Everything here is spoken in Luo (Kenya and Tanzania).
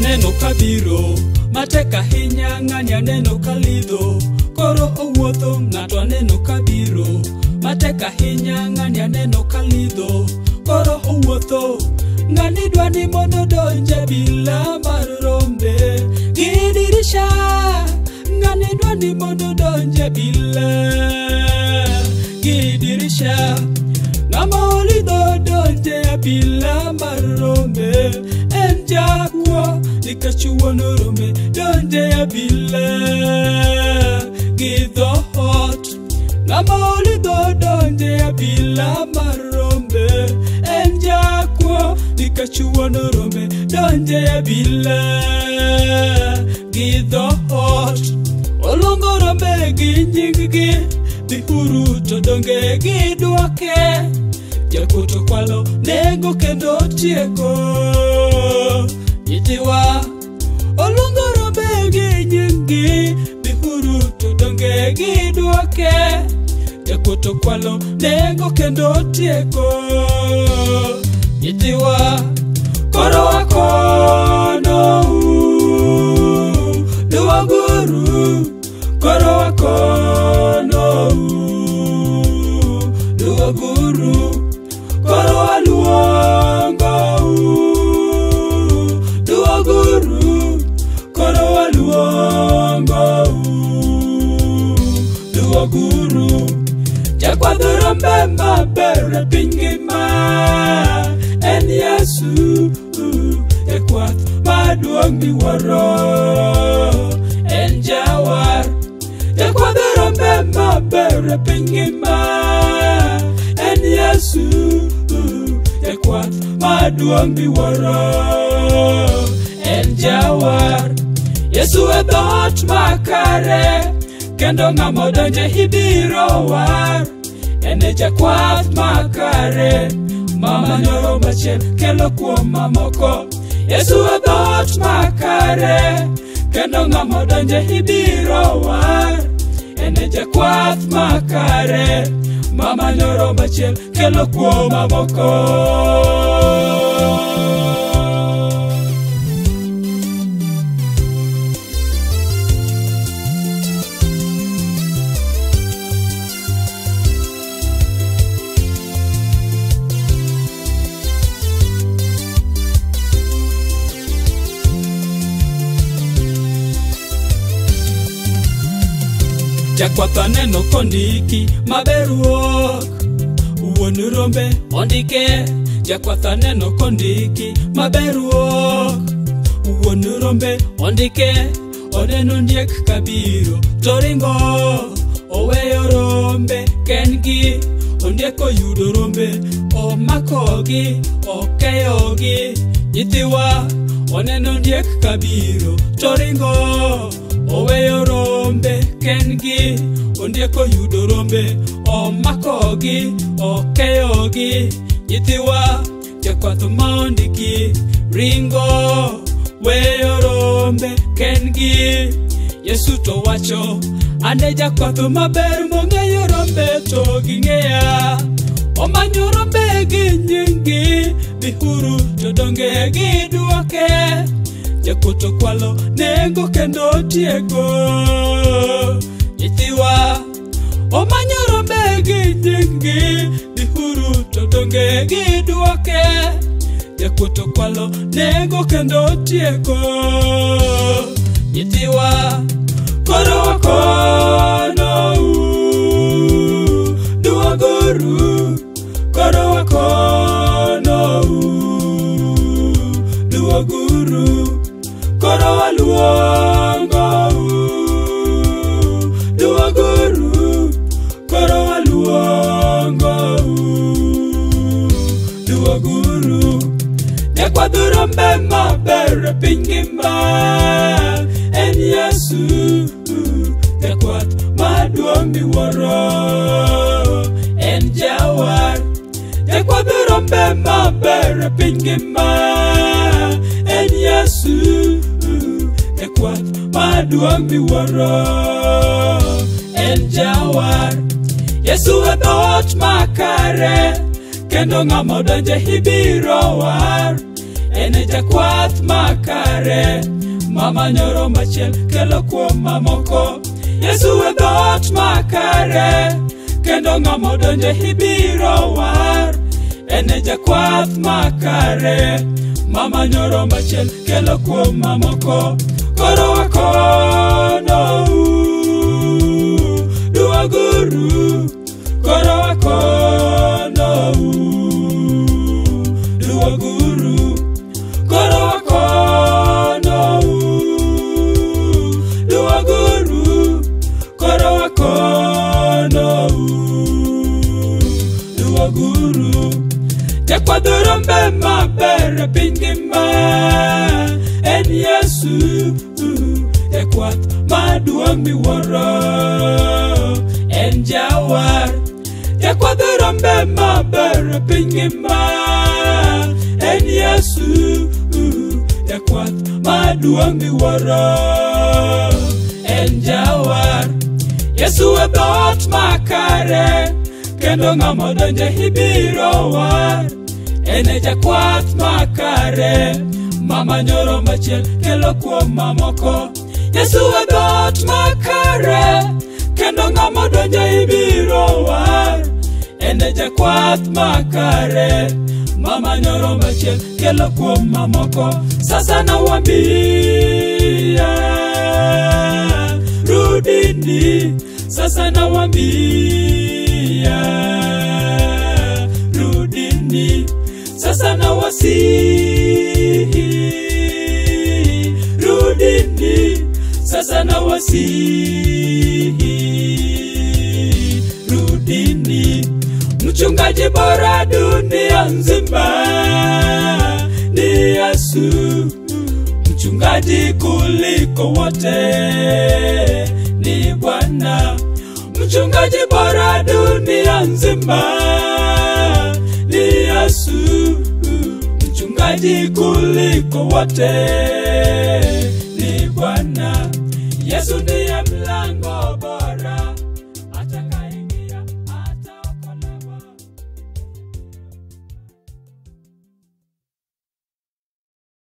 aneno kabiro matek ahinya, ng'ani aneno kalidho koro owuotho. Ng'ato aneno kabiro matek ahinya, ng'ani aneno kalidho koro owuotho. Ng'ani dwani mondo donje bila mar rombe gi dirisha, ng'ani dwani mondo donje bila gi dirisha. Ng'ama olidho donje bila mar rombe en jakwo, nikech wuon rombe donje bila gi dhoot. Ng'ama olidho donje bila mar rombe en jakwo, nikech wuon rombe donje bila gi dhoot. Oluongo rombe gi nying-gi, dhihuru to donge gidwoke. Jakwo to kwalo nego kendo tieko nyithiwa. Oluongo rombe gi nying-gi, dhihuru to donge gidwoke. Jakwo to kwalo nego kendo tieko nyithiwa. Koro wakono duoguru, koro wakono duoguru, koro waluongo duoguru, koro waluongo duoguru. Jakwadh rombe maber e piny ngima en Yesu, jakwath maduong' miwuoro en Jawar. Jakwadh rombe maber e piny ngima en Yesu, jakwath maduong' miwuoro en Jawar. Yesu e dhoot makare, kendo ng'ama odonje ibiro war. En e jakwath makare, mamanyo rombe achiel kelo kuom mamoko. Yesu e dhoot makare, kendo ng'ama odonje ibiro war. En e jakwath makare, mamanyo rombe achiel kelo kuom mamoko. Jakwath aneno kondiki maber wuok, wuon rombe ondike. Jakwath aneno kondiki maber wuok, wuon rombe ondike. Oneno ondiek kabiro to ringo oweyo rombe kendgi. Ondiek oyudo rombe omakogi okeyogi. Nyithiwa oneno ondiek kabiro to ringo oweyo rombe kendgi. Ondiek oyudo rombe omakogi okeyogi. Nyithiwa jakwath ma ondiki ringo weyo rombe kendgi. Yesu to wacho ane jakwath maber mong'eyo rombe to ging'eya. Omanyo rombe gi nying-gi, dhihuru to donge gidwoke. Jakwath to kwalo nego kendo tieko nyithiwa. Omanyo rombe gi nying-gi, dhihuru to donge gidwoke. Jakwath to kwalo nego kendo tieko nyithiwa. Koro wakono duoguru, koro wakono duoguru, koro waluongo duoguru, koro waluongo duoguru. Jakwadh rombe maber e piny ngima en Yesu, jakwath maduong' miwuoro en Jawar. Jakwadh rombe maber e piny ngima en Yesu, jakwath maduong' miwuoro en Jawar. Yesu e dhoot makare, kendo ng'ama odonje ibiro war. ene jakwath makare, mama nyoro machiel kelo kuom mamoko. Yesu e dhoot makare, kendo ng'ama donje ibiro war, ene jakwath makare, mama nyoro machiel kelo kuom mamoko. Koro wakono duoguru, koro wakono duoguru, koro wakono duoguru, koro wakono duoguru. Jakwath rombe maber piny ngima en Yesu, jakwath maduong' miwuoro en jawar. Jakwath rombe maber piny ngima en Yesu, jakwath maduong' miwuoro en jawar. Yesu e dhoot makare, kendo ng'ama donje ibiro war, ene jakwath makare, mama nyoro machiel kelo kuom mamoko. Yesu e dhoot makare, kendo ng'ama donje ibiro war, ene jakwath makare, mama nyoro machiel kelo kuom mamoko. Sasa nawambia rudini, sasa nawambia rudini, sasa nawasihi rudini, sasa nawasihi rudini. Mchungaji bora dunia nzima ni Yesu, mchungaji kuliko wote ni Bwana. Mchungaji bora dunia nzima ni Yesu, mchungaji kuliko wote ni Bwana. Yesu ni